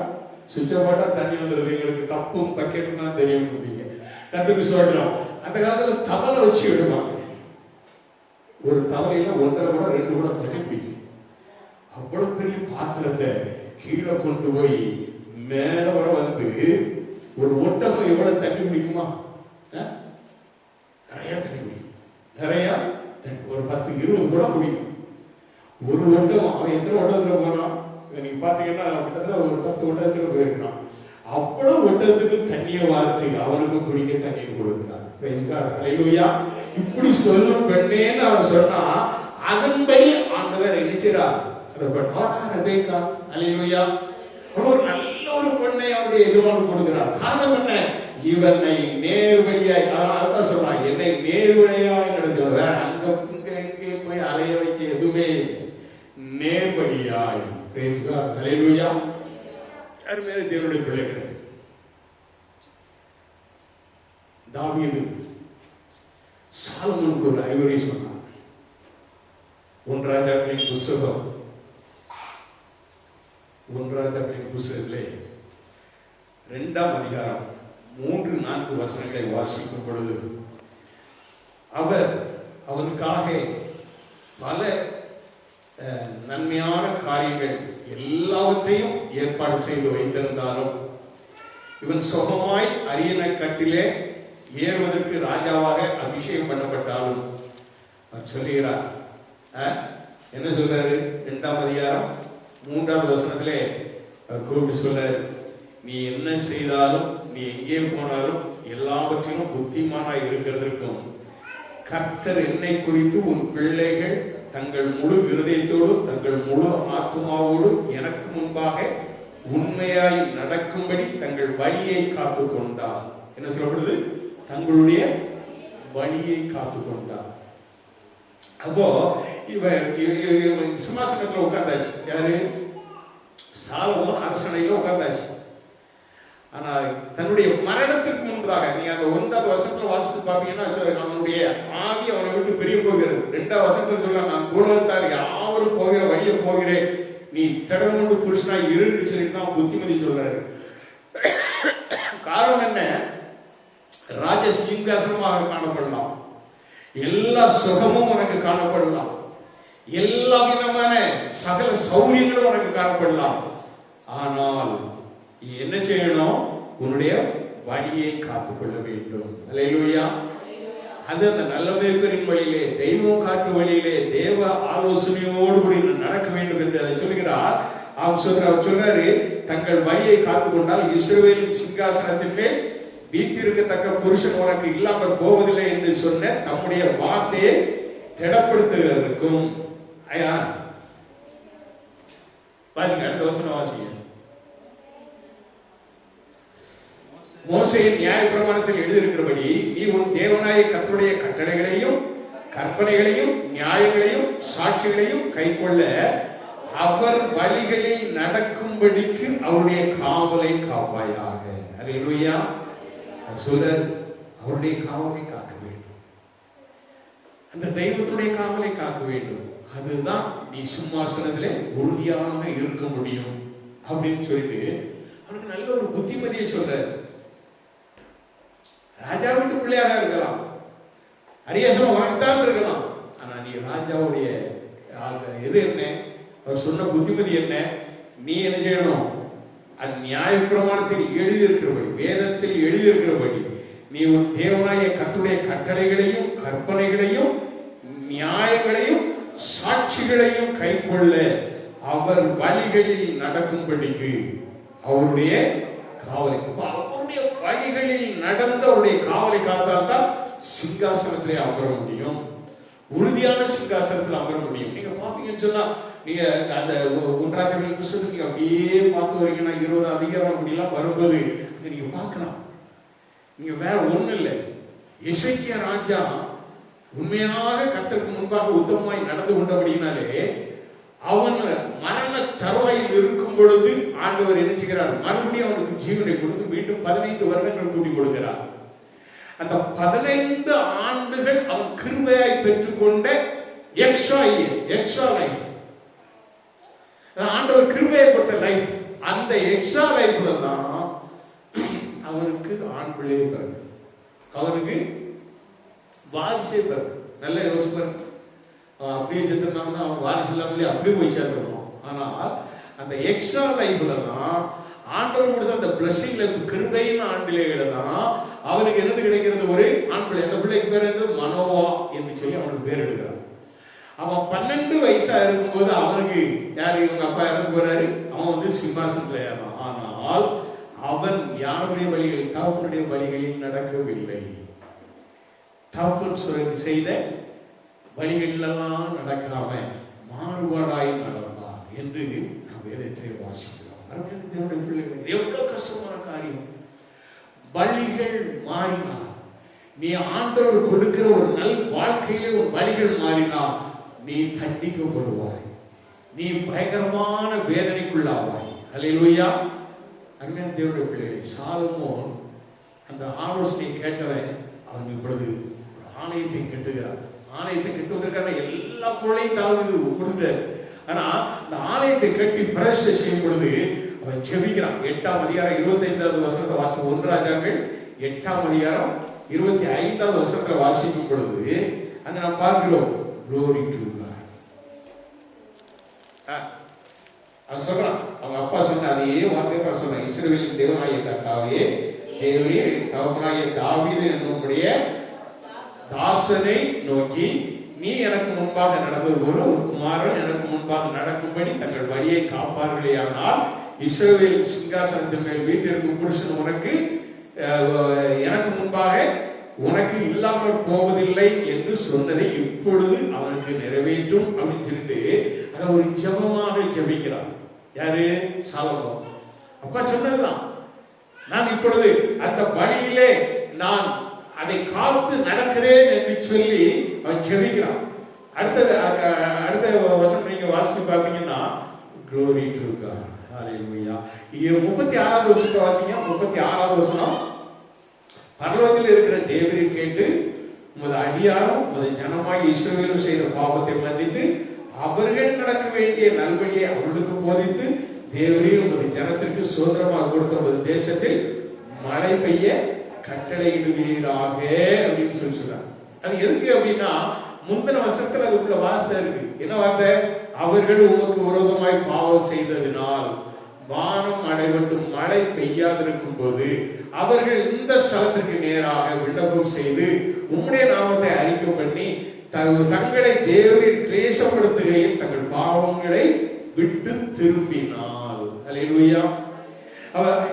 சுவிட்சை போட்டா தண்ணி வந்துடுது. எங்களுக்கு கப்பும் பக்கெட்டும் தான் தெரியும். கத்துக்கு சொல்றோம். அந்த காலத்துல தவளை வச்சு விடுவாங்க. ஒரு தவளையில 1.5 கூட 2 கூட தண்ணி பிடிக்கும். அவ்வளவு பெரிய பாத்திரத்தை கீழே கொண்டு போய் மேல வர வந்து ஒரு ஒட்டகம் எவ்வளவு தண்ணி குடிக்குமா? நிறைய தண்ணி குடிக்கும். நிறைய ஒரு 10-20 கூட குடிக்கும். ஒரு ஒட்டகம். அவன் எத்தனை ஒட்டகத்துல போனான் நீங்க பாத்தீங்கன்னா கிட்டத்தட்ட ஒரு 10 ஒட்டகத்துல போயிருக்கான். அவ்வளவு ஒட்டகத்துக்கு தண்ணிய வார்த்தை அவனுக்கு குடிக்க தண்ணியை கொடுக்கிறான். இப்படி சொல்லும் பெண்ணேன்னு அவன் சொன்னா அதன்படி ஆண்டவர் நினைச்சார். ஒரு நல்ல ஒரு பெண்ணை அவருடைய எஜமானுக்கு கொடுக்கிறார். காரணம் என்ன? இவனை நேர்வழியாய், அதான் சொல்றான், என்னை நேர்வழியாய் நடத்துவார். அங்க இங்க எங்கே போய் அலைய வைக்க எதுவுமே நேர்வழியாய். அருமையான தேவனுடைய பிள்ளைகள், தாவீது சாலமோனுக்கு ஒரு அறிவுரை சொன்னார். 1 ராஜாக்களின் புஸ்தகம் 1 ராஜாக்களின் புஸ்தகத்திலே 2ஆம் அதிகாரம் 3-4 வசனங்களை வாசிக்கும் பொழுது அவர் அவனுக்காக பல நன்மையான காரியங்கள் எல்லாவற்றையும் ஏற்பாடு செய்து வைத்திருந்தாலும் இவன் சுகமாய் அரியணை கட்டிலே ஏறுவதற்கு ராஜாவாக அபிஷேகம் பண்ணப்பட்டாலும் சொல்லுகிறார். என்ன சொல்றாரு? 2ஆம் அதிகாரம் 3வது வசனத்திலே கூப்பிட்டு சொல்றாரு, நீ என்ன செய்தாலும், நீ எங்கே போனாலும் எல்லாவற்றிலும் புத்திமானாய் இருக்கிறதற்கும், கர்த்தர் என்னை குறித்து உன் பிள்ளைகள் தங்கள் முழு இருதயத்தோடும் தங்கள் முழு ஆத்மாவோடும் எனக்கு முன்பாக உண்மையாய் நடக்கும்படி தங்கள் வழியை காத்து கொண்டார். என்ன சொல்லப்படுது? தங்களுடைய வழியை காத்து கொண்டார். அப்போ இவ சிம்மாசனத்துல உட்கார்ந்தாச்சு. யாரு? சாலமோன் அரசனையில உட்கார்ந்தாச்சு. ஆனா தன்னுடைய மரணத்திற்கு முன்பதாக நீங்க அந்த 1வது வசனத்துல வாசித்து பாப்பீங்கன்னா, அவனுடைய ஆவி அவனை விட்டு பிரிய போகிறது. 2வது வசனத்துல சொல்ல, நான் பூலோகத்தார் யாவரும் போகிற வழியை போகிறேன், நீ திடமொண்டு புருஷனா இருன்னு சொல்லிட்டு தான் புத்திமதி சொல்றாரு. காரணம் என்ன? ராஜ சிங்காசனமாக காணப்படலாம், எல்லா சுகமும் உனக்கு காணப்படலாம், எல்லா விதமான சகல சௌரியங்களும் உனக்கு காணப்படலாம். ஆனால் என்ன செய்யணும்? உன்னுடைய வழியை காத்துக்கொள்ள வேண்டும். அல்லேலூயா. அது அந்த நல்ல மேய்ப்பரின் வழியிலே, தெய்வம் காட்டு வழியிலே, தேவ ஆலோசனையோடு கூட நடக்க வேண்டும் என்று அதை சொல்கிறார். அவர் சொல்றாரு, தங்கள் வழியை காத்துக்கொண்டால் இஸ்ரவேலின் சிங்காசனத்தின் மேல் வீட்டிற்கத்தக்க புருஷன் உனக்கு இல்லாமல் போவதில்லை என்று சொன்ன தம்முடைய வார்த்தையை திடப்படுத்துவதற்கும். பாருங்க, அடுத்த வசனம் வாசிங்க. மோசேயின் நியாயப்பிரமாணத்தில் எழுதியிருக்கிறபடி நீ உன் தேவனாய கர்த்தருடைய கட்டளைகளையும் கற்பனைகளையும் நியாயங்களையும் சாட்சிகளையும் கைக்கொள்ள அவர் வழிகளில் நடக்கும்படிக்கு அவருடைய காவலை காப்பாயாக. அல்லேலூயா. சொல்றார், அவருடைய காவலை காக்க வேண்டும், அந்த தெய்வத்துடைய காவலை காக்க வேண்டும். அதுதான் நீ சிம்மாசனத்திலே உறுதியாக இருக்க முடியும் அப்படின்னு சொல்லிட்டு அவனுக்கு நல்ல ஒரு புத்திமதியை சொல்றாரு. ராஜா வீட்டு பிள்ளையாக இருக்கலாம், அரியசம் வாங்கித்தான் இருக்கலாம், ஆனா நீ ராஜாவுடைய எது என்ன? அவர் சொன்ன புத்திமதி என்ன? நீ என்ன செய்யணும்? அது நியாயப்பிரமாணத்தில் எழுதியிருக்கிறபடி, வேதத்தில் எழுதியிருக்கிறபடி நீ உன் தேவனாய கர்த்தருடைய கட்டளைகளையும் கற்பனைகளையும் நியாயங்களையும் சாட்சிகளையும் கைக்கொள்ள அவர் வழிகளில் நடக்கும்படிக்கு அவருடைய காவலை, அவருடைய வழிகளில் நடந்த அவருடைய காவலை காத்தால்தான் சிங்காசனத்திலே அமர முடியும், உறுதியான சிங்காசனத்தில் அமர முடியும். நீங்க பாத்தீங்கன்னு சொன்னா, நீங்க அந்த 1 ராஜாக்கள் புத்தகத்துக்கு நீங்க அப்படியே பார்த்து வரீங்கன்னா 20 அதிகாரம் அப்படிலாம் வரும்போது நீங்க பார்க்கலாம். நீங்க வேற ஒண்ணு இல்லை, எசேக்கியா ராஜா உண்மையாக கர்த்தருக்கு முன்பாக உத்தமமாய் நடந்து கொண்டபடினாலே அவன் மரண தருவாயில் இருக்கும் பொழுது ஆண்டவர் என்ன செய்கிறார்? மறுபடியும் அவனுக்கு ஜீவனை கொடுத்து மீண்டும் 15 வருடங்கள் கூட்டி கொடுக்கிறார். அந்த 15 ஆண்டுகள் அவன் கிருபையாய் பெற்றுக்கொண்ட எக்ஸ்ட்ரா லைஃப், ஆண்டவர் கிருபையை கொடுத்த லைஃப். அந்த எக்ஸ்ட்ரா லைஃப்ல தான் அவனுக்கு ஆண் பிள்ளை பிறகு, அவனுக்கு வாரிசே பிறகு. நல்ல யோசிப்பாரு, அவன் அப்படியே செத்துருந்தாங்கன்னா அவன் வாரிசு இல்லாமலே அப்படியே போய் சேர்ந்துருவான். ஆனால் அந்த எக்ஸ்ட்ரா லைஃப்ல தான் ஆண்டவர் கொடுத்த அந்த பிளஸிங்ல கிருபையின் ஆண் பிள்ளைகளை தான் அவனுக்கு என்னது கிடைக்கிறது? ஒரு ஆண் பிள்ளை. அந்த பிள்ளைக்கு பேர் வந்து மனோவா என்று சொல்லி அவனுக்கு பேர் எடுக்கிறான். அவன் 12 வயசா இருக்கும்போது அவனுக்கு யாரு? இவங்க அப்பா இறந்து போறாரு. அவன் வந்து சிம்மாசனத்துல ஏறான். ஆனால் அவன் யாருடைய வழிகளில், தகப்பனுடைய வழிகளில் நடக்கவில்லை. தகப்பன் செய்த வழிகளெல்லாம் நடக்காம மாறுபாடாய் நடந்தார் என்று நாம் வேதத்தை வாசிக்கிறோம். எவ்வளவு கஷ்டமான காரியம். வழிகள் மாறினார். நீ ஆண்டவர் கொடுக்கிற ஒரு நல் வாழ்க்கையிலே ஒரு வழிகள் மாறினால் நீ தண்டிக்கப்படுவாய், நீ பயங்கரமான வேதனைக்குள்ளாவாய். அல்லேலூயா. அண்ணன் தேவனுடைய பிள்ளைகளை, சாலமோன் அந்த ஆலோசனை கேட்டவன் அவன் இப்பொழுது ஆலயத்தை கட்டுகிறார். ஆலயத்தை கட்டுவதற்கான எல்லா பொருளையும் தாழ்வு கொடுத்த, ஆனா இந்த ஆலயத்தை கட்டி பிரதிஷ்டை செய்யும் பொழுது அவன் செபிக்கிறான். 8ஆம் அதிகாரம் 25வது வசனத்தை வாசிக்கும். 1 ராஜாக்கள் 8ஆம் அதிகாரம் 25வது வசனத்தை வாசிக்கும் பொழுது அங்க நாம் பார்க்கிறோம், glory to God. அவன் சொல்றான், அவங்க அப்பா சொன்ன அதே வார்த்தையை சொல்றான். இஸ்ரவேலின் தேவனாகிய கர்த்தாவே, தேவனே, தகப்பனாகிய தாவீது என்னுடைய தாசனை நோக்கி நீ எனக்கு முன்பாக நடந்தது போல ஒரு குமாரன் எனக்கு முன்பாக நடக்கும்படி தங்கள் வழியை காப்பார்களேயானால் இஸ்ரவேல் சிங்காசனத்தின் மேல் வீட்டிற்கும் புருஷன் உனக்கு எனக்கு முன்பாக உனக்கு இல்லாமல் போவதில்லை என்று சொன்னதை இப்பொழுது அவனுக்கு நிறைவேற்றும் அப்படின்னு சொல்லிட்டு அதை ஒரு ஜெபமாக ஜெபிக்கிறான். யாரு? சாலமோன். அப்பா சொன்னதுதான், நான் இப்பொழுது அந்த வழியிலே நான் அதை காத்து நடக்கிறேன் என்று சொல்லி அவன் ஜெபிக்கிறான். அடுத்த வசனம் நீங்க வாசித்து பார்த்தீங்கன்னா glory to God. ஹalleluya. 36வது வசனத்தை வாசிங்க. 36வது வசனம், பரலோகத்தில் இருக்கிற தேவரை கேட்டு உமது அடியாரும் உமது ஜனமாய் இஸ்ரவேலும் செய்த பாவத்தை மன்னித்து அவர்கள் நடக்க வேண்டிய நல்வழியை அவர்களுக்கு போதித்து தேவரீர் உமது ஜனத்திற்கு சுதந்திரமாக கொடுத்த உமது தேசத்தில் மழை பெய்ய கட்டளையிடுவீராக அப்படின்னு சொல்லி சொல்றாங்க. அது எதுக்கு அப்படின்னா, முந்தின வருஷத்துல அதுக்குள்ள வார்த்தை இருக்கு. என்ன வார்த்தை? அவர்கள் உமக்கு விரோதமாய் பாவம் செய்ததினால் வானம் அடைவட்டும் மழை பெய்யாதிருக்கும் போது அவர்கள் இந்த ஸ்தலத்திற்கு நேராக விண்ணப்பம் செய்து உம்முடைய நாமத்தை அறிக்கை பண்ணி தங்களை தேவரில் கிளேசப்படுத்துகையில் தங்கள் பாவங்களை விட்டு திரும்பினால். அல்லேலூயா.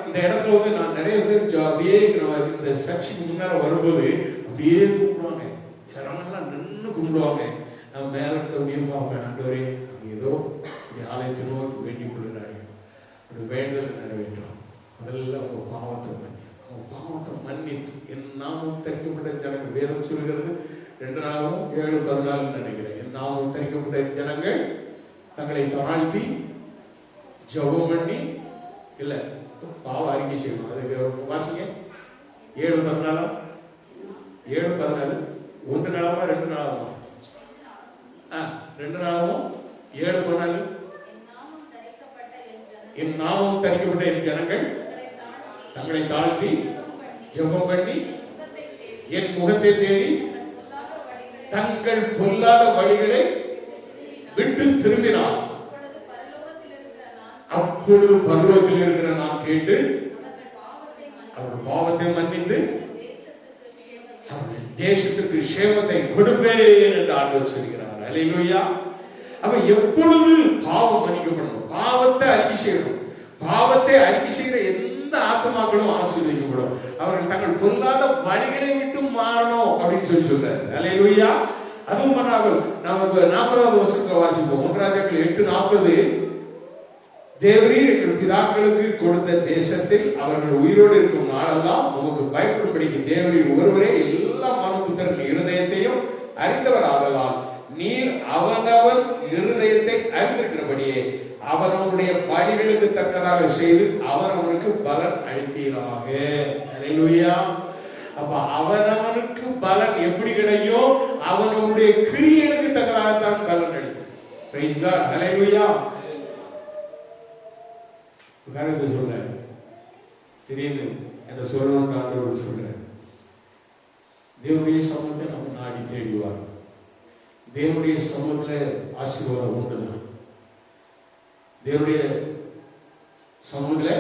இந்த இடத்துல வந்து நான் நிறைய பேர் அப்படியே இந்த சர்ச்சுக்கு முன்னால வரும்போது அப்படியே கும்பிடுவாங்க. சரமெல்லாம் நின்று கும்பிடுவாங்க. நான் மேல அப்படியே பார்ப்பேன், ஆண்டவரே ஏதோ ஆலயத்தை நோக்கி வேண்டிக் கொள்கிறார்கள், வேண்டுதல் நிறைவேற்றும். முதல்ல அவங்க பாவத்தை மன்னித்து என் நாமம் தரிக்கப்பட்ட ஜனங்கள், வேதம் சொல்கிறது 2 நாளும் 7:14 நினைக்கிறேன், என் நாமம் தரிக்கப்பட்ட ஜனங்கள் தங்களை தாழ்த்தி ஜெபம் பண்ணி இல்ல பாவ அறிக்கை செய்யணும். அதுக்கு வாசிங்க 7:14 7:14 1 நாளாமா 2 நாளாமா? 2 நாளாவும் 7:14 என் நாமம் தரிக்கப்பட்ட என் ஜனங்கள் தங்களை தாழ்த்தி ஜெபம் பண்ணி என் முகத்தை தேடி தங்கள் பொல்லாத வழிகளை விட்டு திரும்பினார், அப்பொழுது பரலோகத்தில் இருக்கிற நான் கேட்டு அவர் பாவத்தை மன்னித்து தேசத்துக்கு சேமத்தை கொடுப்பேன் என்று ஆண்டவர் சொல்கிறார். அல்லேலூயா. அப்ப எப்பொழுது பாவம் மன்னிக்கப்படணும், பாவத்தை அறிக்கை செய்யணும். பாவத்தை அறிக்கை செய்கிற எந்த ஆத்மாக்களும் ஆசீர்வதிக்கப்படும். அவர்கள் தங்கள் பொல்லாத வழிகளை விட்டு மாறணும் அப்படின்னு சொல்றாரு. அல்லேலூயா. அதுவும் பண்ணாமல் நமக்கு 40வது வருஷத்துல வாசிப்போம். 1 ராஜாக்கள் 8:40, தேவரீர் எங்கள் பிதாக்களுக்கு கொடுத்த தேசத்தில் அவர்கள் உயிரோடு இருக்கும் நாளெல்லாம் உமக்கு பயப்படும்படிக்கு தேவரீர் ஒருவரே எல்லா மனுபுத்திரன் இருதயத்தையும் அறிந்தவர் ஆதலால் நீர் அவனவன் இருதயத்தை அறிந்திருக்கிறபடியே அவனுடைய வழிகளுக்கு தக்கதாக செய்து அவர் அவனுக்கு பலன் அளிப்பீராக. அல்லேலூயா. அப்ப அவனவனுக்கு பலன் எப்படி கிடைக்கும்? அவனுடைய கிரியைகளுக்கு தக்கதாகத்தான் பலன் அளிக்கும். Praise God. அல்லேலூயா. காரியத்தை சொல்றேன், திடீர்னு என்ன சொல்லணும்னு ஆண்டவர் சொல்றேன். தேவனுடைய சமூகத்தை நம்ம நாடி தேடுவார். தேவனுடைய சமூகத்துல ஆசீர்வாதம் உண்டுதான். தேவனுடைய சமூகத்துல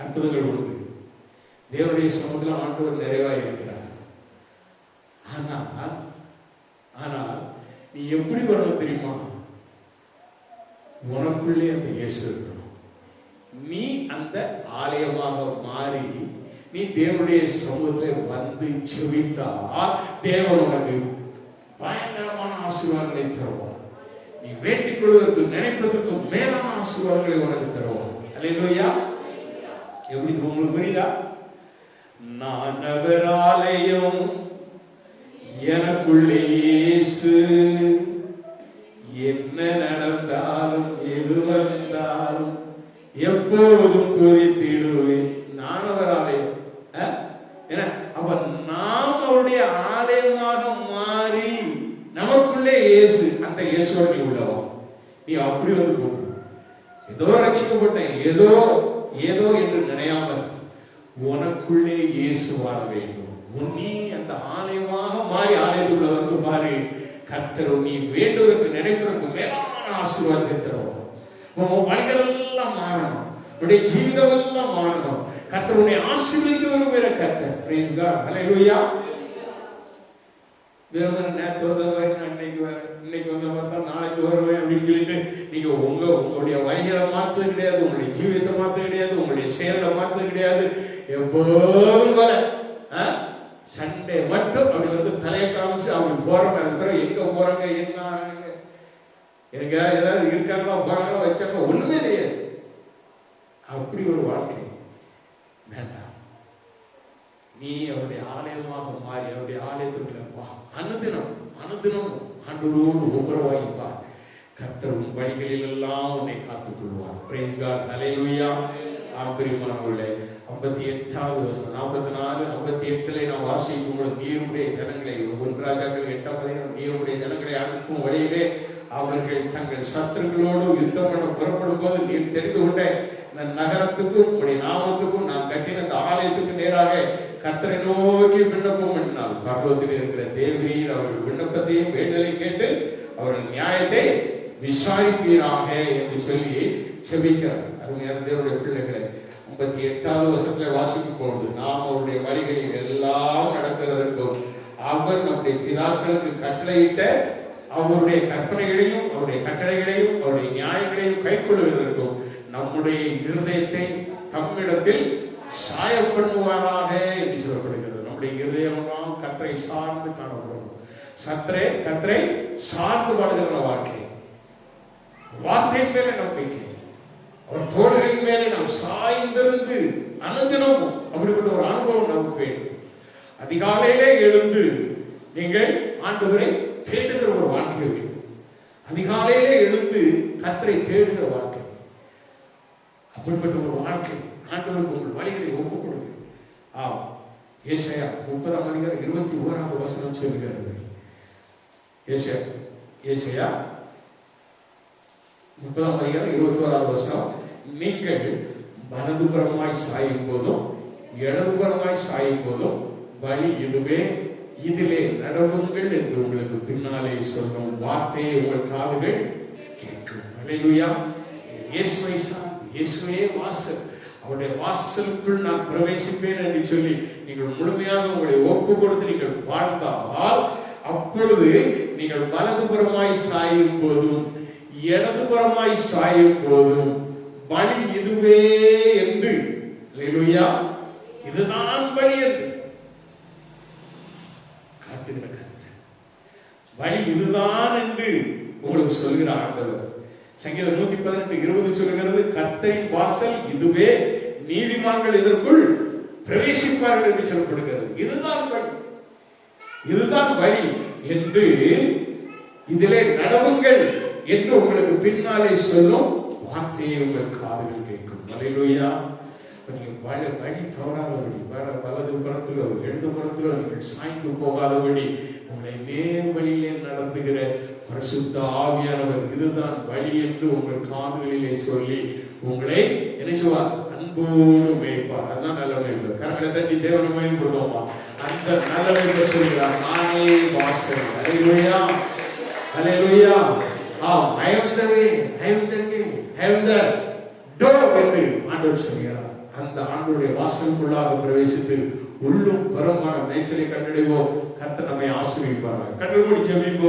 அற்புதங்கள் உண்டு. தேவனுடைய சமூகத்துல ஆண்டவர் நிறைவா இருக்கிறார். ஆனால் நீ எப்படி வரணும் தெரியுமா? உனக்குள்ளே அந்த இயேசு இருக்கணும். நீ அந்த ஆலயமாக மாறி நீ தேவனுடைய சமூகத்தில் வந்து செவித்தால் தேவன் உனக்கு பயங்கரமான ஆசீர்வாதங்களை தருவார். நீ வேண்டிக் கொள்வதற்கு நினைப்பதற்கு மேலான ஆசீர்வாதங்களை உனக்கு தருவார். அல்லேலூயா. எப்படி உங்களுக்கு புரியுதா? நான் அவர் ஆலயம், எனக்குள்ளே இயேசு, என்ன நடந்தாலும் எது வந்தாலும் எப்பொழுதும் துதித்திடுவேன். நான் அவர் ஆலயம். அப்ப நாம் அவருடைய ஆலயமாக மாறி நமக்குள்ளே இயேசு, அந்த இயேசுவோட நீ உள்ளவா? நீ அப்படி வந்து கூப்பிடு. ஏதோ ரட்சிக்கப்பட்டேன் ஏதோ ஏதோ என்று நினையாமல் உனக்குள்ளே இயேசு வாழ வேண்டும். நீ அந்த ஆலயமாக மாறி ஆலயத்துக்குள்ள வந்து பாரு, கர்த்தர் நீ வேண்டுவதற்கு நினைப்பதற்கு மேலான ஆசீர்வாதத்தை தருவார். உன் வழிகள் எல்லாம் மாறணும், உன்னுடைய ஜீவிதம் எல்லாம் மாறணும். கர்த்தர் உன்னை ஆசீர்வதிக்க விரும்புகிற கர்த்தர். Praise God. ஹல்லேலூயா. வெறும் நேற்று வந்தவரை நான் இன்னைக்கு வந்த பார்த்தா நாளைக்கு வருவேன் அப்படின்னு சொல்லிட்டு நீங்க உங்களுடைய வழிகளை மாற்றது கிடையாது, உங்களுடைய ஜீவியத்தை மாற்றது கிடையாது, உங்களுடைய செயலை மாற்றது கிடையாது. எப்போதும் வர சண்டே மட்டும் அப்படி வந்து தலையை காமிச்சு அப்படி போறாங்க. அது பிறகு எங்க போறாங்க, என்ன எங்க ஏதாவது இருக்காங்களா, போறாங்களா, வச்சாங்க, ஒண்ணுமே தெரியாது. அப்படி ஒரு வாழ்க்கை வேண்டாம். நீ அவருடைய ஆலயமாக மாறி அவருடைய ஆலயத்துக்குள்ள வா. அனுதினம் ஆண்டவரோடு ஒப்புரவாயிப்பா. கர்த்தரும் வழிகளில் எல்லாம் உன்னை காத்துக் கொள்வார். பிரைஸ் காட், ஹல்லேலூயா. பிரியமானவர்களே, 58வது வசனம் 44 58 நாம் வாசிக்கும் பொழுது, நீருடைய ஜனங்களை, 1 ராஜாக்கள் 8ஆம் அதிகாரம், நீருடைய ஜனங்களை அனுப்பும் வழியிலே அவர்கள் தங்கள் சத்துருக்களோடு யுத்தம் பண்ண புறப்படும் போது நீர் தெரிந்து கொண்ட இந்த நகரத்துக்கும் உங்களுடைய நாமத்துக்கும் நான் கட்டின அந்த ஆலயத்துக்கு நேராக கர்த்தரை நோக்கி விண்ணப்பம் பண்ணினார். பர்வத்தில் இருக்கிற தேவரீர் அவர்கள் விண்ணப்பத்தையும் வேண்டலையும் கேட்டு அவர்கள் நியாயத்தை விசாரிப்பீராக என்று சொல்லி செபிக்கிறார். அருமையான தேவனுடைய பிள்ளைகளை, 58வது வசனத்துல வாசிக்கும் பொழுது, நாம் அவருடைய வழிகளில் எல்லாம் நடக்கிறதற்கும் அவர் நம்முடைய பிதாக்களுக்கு கட்டளையிட்ட அவருடைய கற்பனைகளையும் அவருடைய கட்டளைகளையும் அவருடைய நியாயங்களையும் கைக்கொள்வதற்கும் நம்முடைய இருதயத்தை தம்மிடத்தில் சாய பண்ணுவாராக என்று சொல்லப்படுகிறது. நம்முடைய இருதயமெல்லாம் கர்த்தரை சார்ந்து காணப்படும். கர்த்தரை சார்ந்து வாழ்கிற வாழ்க்கை, வார்த்தையின் மேலே நம்பிக்கை, அவர் தோள்களின் மேலே நாம் சாய்ந்திருந்து அனுதினமும் அப்படிப்பட்ட ஒரு அனுபவம் நமக்கு வேண்டும். அதிகாலையிலே எழுந்து நீங்கள் ஆண்டவரை தேடுகிற ஒரு வாழ்க்கை வேண்டும். அதிகாலையிலே எழுந்து கர்த்தரை தேடுகிற வாழ்க்கை, அப்படிப்பட்ட ஒரு வாழ்க்கை ஆண்டவருக்கு உங்கள் வழிகளை ஒப்புக் கொடுங்க. ஏசாயா 30ஆம் அதிகாரம் 21வது வசனம் சொல்கிறது. ஏசாயா 30ஆம் அதிகாரம் 21வது வசனம், நீங்கள் வலதுபுறமாய் சாயும் போதும் இடதுபுறமாய் சாயும் போதும் வழி இதுவே, இதிலே நடவுங்கள் என்று உங்களுக்கு பின்னாலே சொல்லும் வார்த்தையை உங்கள் காதுகள் கேட்கும். அல்லேலூயா. இயேசுவை சார்ந்து, இயேசுவே வாசல், அவருடைய வாசலுக்குள் நான் பிரவேசிப்பேன் என்று சொல்லி நீங்கள் முழுமையாக உங்களை ஒப்பு கொடுத்து நீங்கள் வாழ்ந்தால், அப்பொழுது நீங்கள் வலதுபுறமாய் சாயும் போதும் இடதுபுறமாய் சாயும் போதும் வழி இதுவே என்று, அல்லேலூயா, இதுதான் வழி என்று காட்டுகிற வழி இதுதான் என்று உங்களுக்கு சொல்கிற ஆண்டவர். சங்கீதம் 118:20 சொல்கிறது, கர்த்தரின் வாசல் இதுவே, நீதிமான்கள் இதற்குள் பிரவேசிப்பார்கள் என்று சொல்லப்படுகிறது. இதுதான் வழி, இதுதான் வழி என்று, இதிலே நடவுங்கள் என்று உங்களுக்கு பின்னாலே சொல்லும் வார்த்தையை உங்கள் காதுகள் கேட்கும். அல்லேலூயா. வழி தவறாதபடி, வலது புறத்திலோ இடது புறத்திலோ நீங்கள் சாய்ந்து போகாதபடி உங்களை நேர் வழியிலே நடத்துகிற பரிசுத்த ஆவியானவர் இதுதான் வழி என்று உங்கள் காதுகளிலே சொல்லி உங்களை என்ன செய்வார்? அன்போடு மேய்ப்பார். அதுதான் நல்ல மேய்ப்பு. கரங்களை தட்டி தேவனை மேம்படுவோமா? அந்த நல்ல மேய்ப்பு சொல்கிறார், நானே வாசல். அல்லேலூயா, அல்லேலூயா. I am the way, I am the way, I am the door என்று ஆண்டவர் சொல்கிறார். அந்த ஆண்டவருடைய வாசலுக்குள்ளாக பிரவேசித்து உள்ளும் புறமான மேய்ச்சலை கண்டடைவோம். கர்த்தர் நம்மை ஆசீர்வதிப்பார். கண்கள் மூடி ஜெபிப்போம்.